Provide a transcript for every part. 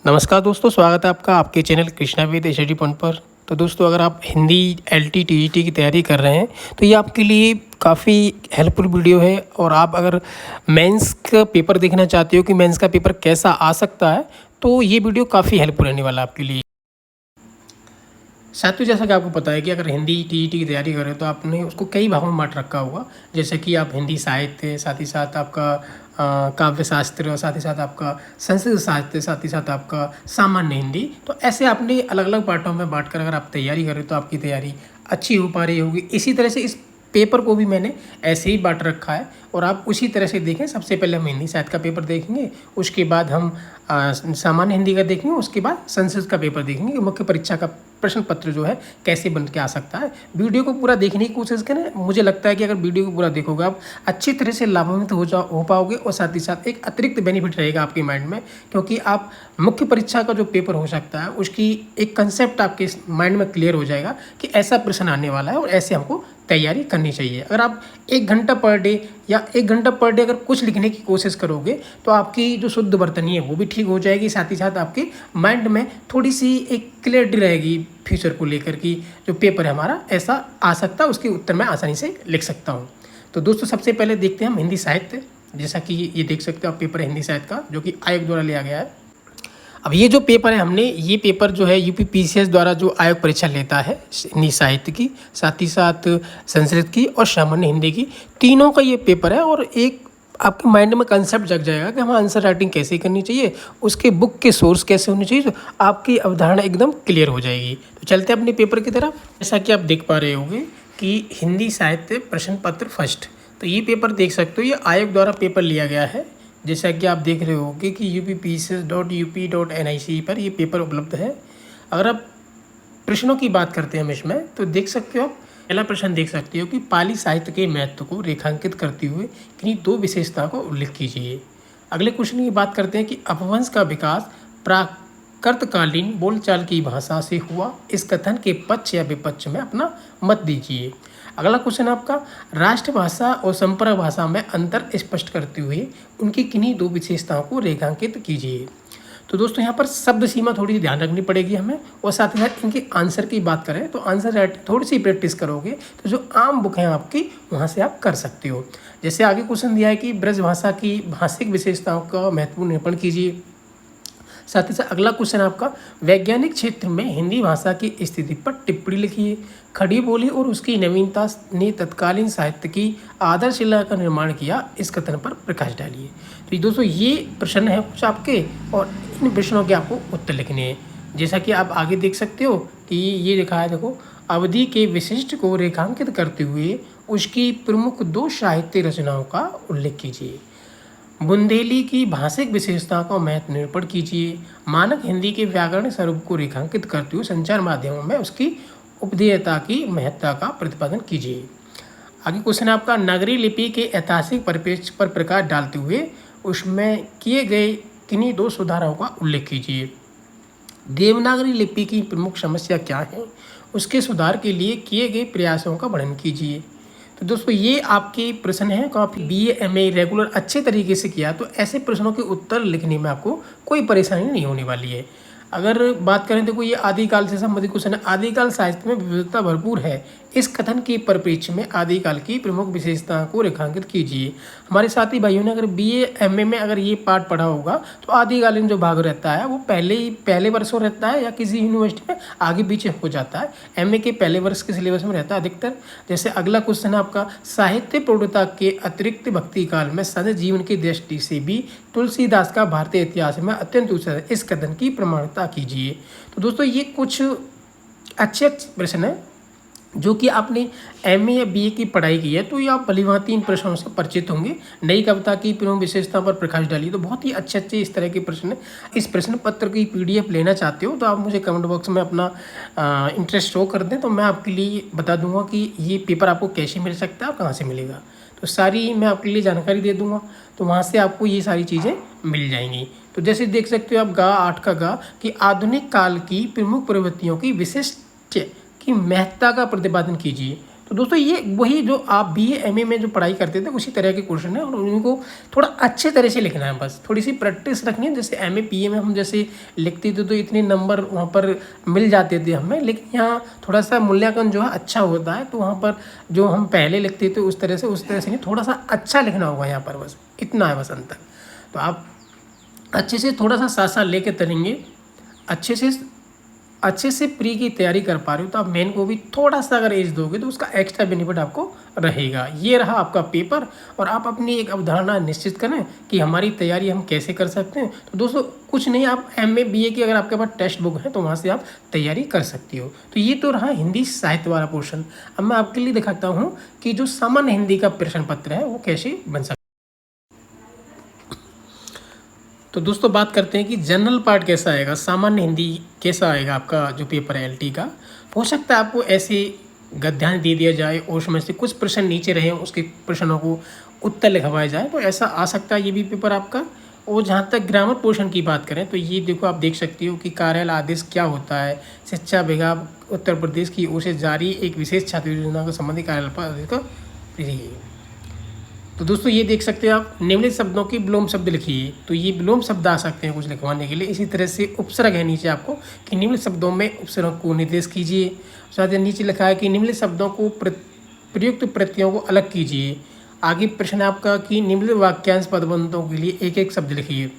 नमस्कार दोस्तों, स्वागत है आपका आपके चैनल कृष्णा वेद स्टडी पॉइंट पर। तो दोस्तों, अगर आप हिंदी एलटी टीईटी की तैयारी कर रहे हैं तो ये आपके लिए काफ़ी हेल्पफुल वीडियो है। और आप अगर मेंस का पेपर देखना चाहते हो कि मेंस का पेपर कैसा आ सकता है तो ये वीडियो काफ़ी हेल्पफुल रहने वाला है आपके लिए। साथियों, जैसा कि आपको पता है कि अगर हिंदी टीईटी की तैयारी कर रहे हो तो आपने उसको कई भागों में बांट रखा होगा। जैसे कि आप हिंदी साहित्य, साथ ही साथ आपका काव्य शास्त्र, साथ ही साथ आपका संस्कृत साहित्य, साथ ही साथ आपका सामान्य हिंदी। तो ऐसे आपने अलग अलग पार्टों में बांटकर अगर आप तैयारी कर रहे हो तो आपकी तैयारी अच्छी हो पा रही होगी। इसी तरह से इस पेपर को भी मैंने ऐसे ही बांट रखा है और आप उसी तरह से देखें। सबसे पहले हम हिंदी साहित्य का पेपर देखेंगे, उसके बाद हम सामान्य हिंदी का देखेंगे, उसके बाद संस्कृत का पेपर देखेंगे कि मुख्य परीक्षा का प्रश्न पत्र जो है कैसे बन के आ सकता है। वीडियो को पूरा देखने की कोशिश करें। मुझे लगता है कि अगर वीडियो को पूरा देखोगे आप अच्छी तरह से लाभान्वित हो पाओगे और साथ ही साथ एक अतिरिक्त बेनिफिट रहेगा आपके माइंड में, क्योंकि आप मुख्य परीक्षा का जो पेपर हो सकता है उसकी एक कंसेप्ट आपके माइंड में क्लियर हो जाएगा कि ऐसा प्रश्न आने वाला है और ऐसे हमको तैयारी करनी चाहिए। अगर आप 1 घंटा पर डे या 1 घंटा पर डे अगर कुछ लिखने की कोशिश करोगे तो आपकी जो शुद्ध वर्तनी है वो भी ठीक हो जाएगी। साथ ही साथ आपके माइंड में थोड़ी सी एक क्लियरिटी रहेगी फ्यूचर को लेकर कि जो पेपर है हमारा ऐसा आ सकता है, उसके उत्तर मैं आसानी से लिख सकता हूँ। तो दोस्तों, सबसे पहले देखते हैं हम हिंदी साहित्य। जैसा कि ये देख सकते हो आप, पेपर है हिंदी साहित्य का जो कि आयोग द्वारा लिया गया है। अब ये जो पेपर है हमने ये पेपर जो है यूपीपीसीएस द्वारा जो आयोग परीक्षा लेता है हिंदी साहित्य की, साथ ही साथ संस्कृत की और सामान्य हिंदी की, तीनों का ये पेपर है। और एक आपके माइंड में कंसेप्ट जग जाएगा कि हमें आंसर राइटिंग कैसे करनी चाहिए, उसके बुक के सोर्स कैसे होने चाहिए, तो आपकी अवधारणा एकदम क्लियर हो जाएगी। तो चलते हैं अपने पेपर की तरफ। जैसा कि आप देख पा रहे होंगे कि हिंदी साहित्य प्रश्न पत्र फर्स्ट, तो ये पेपर देख सकते हो, ये आयोग द्वारा पेपर लिया गया है। जैसा कि आप देख रहे होंगे कि uppcs.up.nic पर ये पेपर उपलब्ध है। अगर आप प्रश्नों की बात करते हैं हम इसमें तो देख सकते हो आप, पहला प्रश्न देख सकते हो कि पाली साहित्य के महत्व को रेखांकित करते हुए किन्हीं 2 विशेषता को उल्लेख कीजिए। अगले क्वेश्चन की बात करते हैं कि अपभ्रंश का विकास प्राकृतकालीन बोलचाल की भाषा से हुआ, इस कथन के पक्ष या विपक्ष में अपना मत दीजिए। अगला क्वेश्चन आपका, राष्ट्रभाषा और संपर्क भाषा में अंतर स्पष्ट करते हुए उनकी किन्हीं 2 विशेषताओं को रेखांकित कीजिए। तो दोस्तों, यहाँ पर शब्द सीमा थोड़ी सी ध्यान रखनी पड़ेगी हमें, और साथ ही साथ इनके आंसर की बात करें तो आंसर राइटिंग थोड़ी सी प्रैक्टिस करोगे तो जो आम बुक हैं आपकी वहाँ से आप कर सकते हो। जैसे आगे क्वेश्चन दिया है कि ब्रज भाषा की भाषिक विशेषताओं का महत्वपूर्ण निरूपण कीजिए। साथ ही साथ अगला क्वेश्चन आपका, वैज्ञानिक क्षेत्र में हिंदी भाषा की स्थिति पर टिप्पणी लिखिए। खड़ी बोली और उसकी नवीनता ने तत्कालीन साहित्य की आधारशिला का निर्माण किया, इस कथन पर प्रकाश डालिए। तो दोस्तों, ये प्रश्न है कुछ आपके और इन प्रश्नों के आपको उत्तर लिखने हैं। जैसा कि आप आगे देख सकते हो कि ये लिखा है, देखो, अवधि के विशिष्ट को रेखांकित करते हुए उसकी प्रमुख 2 साहित्य रचनाओं का उल्लेख कीजिए। बुंदेली की भाषिक विशेषता का महत्व निरूपण कीजिए। मानक हिंदी के व्याकरण स्वरूप को रेखांकित करते हुए संचार माध्यमों में उसकी उपदेयता की महत्ता का प्रतिपादन कीजिए। आगे क्वेश्चन आपका, नगरी लिपि के ऐतिहासिक परिप्रेक्ष्य पर प्रकाश डालते हुए उसमें किए गए किन्हीं 2 सुधारों का उल्लेख कीजिए। देवनागरी लिपि की प्रमुख समस्या क्या है, उसके सुधार के लिए किए गए प्रयासों का वर्णन कीजिए। तो दोस्तों, ये आपके प्रश्न हैं। काफ़ी BA MA रेगुलर अच्छे तरीके से किया तो ऐसे प्रश्नों के उत्तर लिखने में आपको कोई परेशानी नहीं होने वाली है। अगर बात करें तो ये आदिकाल से संबंधित क्वेश्चन है। आदिकाल साहित्य में विविधता भरपूर है, इस कथन के परिप्रेक्ष्य में आदिकाल की प्रमुख विशेषताओं को रेखांकित कीजिए। हमारे साथी भाइयों ने अगर BA MA में अगर ये पाठ पढ़ा होगा तो आदिकालीन जो भाग रहता है वो पहले वर्षों रहता है या किसी यूनिवर्सिटी में आगे पीछे हो जाता है। MA के पहले वर्ष के सिलेबस में रहता है अधिकतर। जैसे अगला क्वेश्चन है आपका, साहित्य प्रौढ़ता के अतिरिक्त भक्ति काल में सद जीवन की दृष्टि से भी तुलसीदास का भारतीय इतिहास में अत्यंत ऊंचा है, इस कथन की प्रमाणिकता कीजिए। तो दोस्तों, ये कुछ अच्छे प्रश्न हैं जो कि आपने MA या BA की पढ़ाई की है तो ये आप भलीभांति इन प्रश्नों से परिचित होंगे। नई कविता की प्रमुख विशेषता पर प्रकाश डालिए, तो बहुत ही अच्छे इस तरह के प्रश्न हैं। इस प्रश्न पत्र की PDF लेना चाहते हो तो आप मुझे कमेंट बॉक्स में अपना इंटरेस्ट शो कर दें, तो मैं आपके लिए बता दूंगा कि ये पेपर आपको कैसे मिल सकता है और कहाँ से मिलेगा। तो सारी मैं आपके लिए जानकारी दे दूंगा, तो वहाँ से आपको ये सारी चीज़ें मिल जाएंगी। तो जैसे देख सकते हो आप, गा 8 का गा कि आधुनिक काल की प्रमुख प्रवृत्तियों की विशिष्ट की महत्ता का प्रतिपादन कीजिए। तो दोस्तों ये वही जो आप बीए एमए में जो पढ़ाई करते थे उसी तरह के क्वेश्चन है और उनको थोड़ा अच्छे तरह से लिखना है, बस थोड़ी सी प्रैक्टिस रखनी है। जैसे एमए पीए में हम जैसे लिखते थे तो इतने नंबर वहाँ पर मिल जाते थे हमें, लेकिन यहाँ थोड़ा सा मूल्यांकन जो है अच्छा होता है, तो वहाँ पर जो हम पहले लिखते थे उस तरह से नहीं, थोड़ा सा अच्छा लिखना होगा यहाँ पर, बस इतना है बस अंतर। तो आप अच्छे से थोड़ा सा साथ साथ लेके चलेंगे, अच्छे से प्री की तैयारी कर पा रहे हो तो आप मेन को भी थोड़ा सा अगर एज दोगे तो उसका एक्स्ट्रा बेनिफिट आपको रहेगा। ये रहा आपका पेपर, और आप अपनी एक अवधारणा निश्चित करें कि हमारी तैयारी हम कैसे कर सकते हैं। तो दोस्तों कुछ नहीं, आप एमए बीए की अगर आपके पास टेक्स्ट बुक है तो वहाँ से आप तैयारी कर सकती हो। तो ये तो रहा हिंदी साहित्य वाला पोर्शन। अब मैं आपके लिए दिखाता हूँ कि जो सामान्य हिंदी का प्रश्न पत्र है वो कैसे बन सकता है। तो दोस्तों बात करते हैं कि जनरल पार्ट कैसा आएगा, सामान्य हिंदी कैसा आएगा आपका जो पेपर है एलटी का। हो सकता है आपको ऐसे गद्यांश दे दिया जाए और उसमें से कुछ प्रश्न नीचे रहे उसके प्रश्नों को उत्तर लिखवाया जाए, तो ऐसा आ सकता है ये भी पेपर आपका। और जहाँ तक ग्रामर पोर्शन की बात करें तो ये देखो आप देख सकती हो कि कार्यालय आदेश क्या होता है। शिक्षा विभाग उत्तर प्रदेश की ओर से जारी एक विशेष छात्र योजना को संबंधित कार्यालय पर आदेश का। तो दोस्तों ये देख सकते हैं आप, निम्नलिखित शब्दों की विलोम शब्द लिखिए। तो ये विलोम शब्द आ सकते हैं कुछ लिखवाने के लिए। इसी तरह से उपसर्ग है नीचे आपको कि निम्नलिखित शब्दों में उपसर्ग को निर्देश कीजिए। साथ ही नीचे लिखा है कि निम्नलिखित शब्दों को प्रयुक्त प्रत्ययों को अलग कीजिए। आगे प्रश्न आपका कि निम्नलिखित वाक्यांश पदबंधों के लिए एक एक शब्द लिखिए।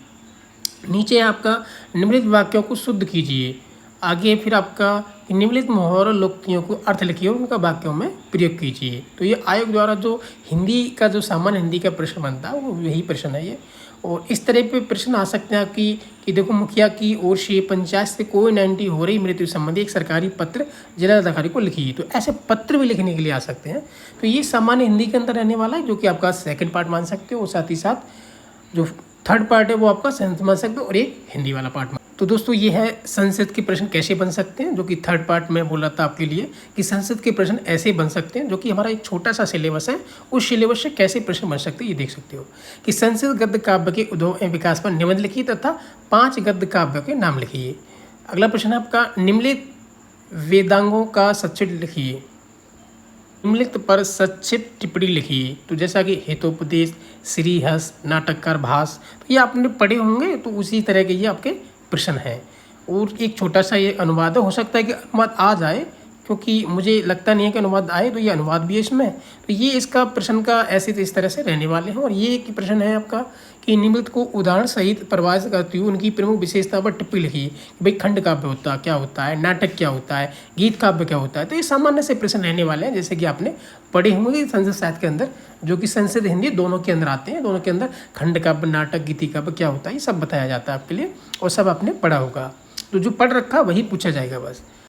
नीचे आपका निम्नलिखित वाक्यों को शुद्ध कीजिए। आगे फिर आपका निम्नलिखित मुहावरों लोकोक्तियों को अर्थ लिखिए और उनका वाक्यों में प्रयोग कीजिए। तो ये आयोग द्वारा जो हिंदी का जो सामान्य हिंदी का प्रश्न बनता है वो यही प्रश्न है ये। और इस तरह पे प्रश्न आ सकते हैं आपकी कि देखो मुखिया की ओर से पंचायत से कोविड-19 हो रही मृत्यु संबंधी एक सरकारी पत्र जिलाधिकारी को लिखिए। तो ऐसे पत्र भी लिखने के लिए आ सकते हैं। तो ये सामान्य हिंदी के अंदर रहने वाला है जो कि आपका सेकंड पार्ट मान सकते हो, और साथ ही साथ जो थर्ड पार्ट है वो आपका संस्कृत मान सकते हो और एक हिंदी वाला पार्ट। तो दोस्तों ये है संस्कृत के प्रश्न कैसे बन सकते हैं, जो कि थर्ड पार्ट में बोला था आपके लिए कि संस्कृत के प्रश्न ऐसे बन सकते हैं, जो कि हमारा एक छोटा सा सिलेबस है, उस सिलेबस से कैसे प्रश्न बन सकते हैं ये देख सकते हो। कि संस्कृत गद्य काव्य के उद्भव एवं विकास पर निबंध लिखिए तथा 5 गद्य काव्य के नाम लिखिए। अगला प्रश्न है आपका निम्नलिखित वेदांगों का संक्षिप्त लिखिए। निम्नलिखित पर संक्षिप्त टिप्पणी लिखिए। तो जैसा कि हितोपदेश, श्रीहर्ष, नाटककार, भास, तो ये आपने पढ़े होंगे, तो उसी तरह के ये आपके प्रश्न है। और एक छोटा सा ये अनुवाद हो सकता है कि अनुवाद आ जाए, क्योंकि मुझे लगता नहीं है कि अनुवाद आए, तो ये अनुवाद भी है इसमें। तो ये इसका प्रश्न का ऐसे इस तरह से रहने वाले हैं। और ये एक प्रश्न है आपका कि निम्नलिखित को उदाहरण सहित परिभाषित करते हुए उनकी प्रमुख विशेषता पर टिप्पणी लिखिए कि भाई खंड काव्य होता क्या होता है, नाटक क्या होता है, गीत काव्य क्या होता है। तो ये सामान्य से प्रश्न रहने वाले हैं, जैसे कि आपने पढ़े होंगे संस्कृत साहित्य के अंदर, जो कि संस्कृत हिंदी दोनों के अंदर आते हैं। दोनों के अंदर खंड काव्य, नाटक, गीति काव्य क्या होता है ये सब बताया जाता है आपके लिए, और सब आपने पढ़ा होगा। तो जो पढ़ रखा वही पूछा जाएगा बस।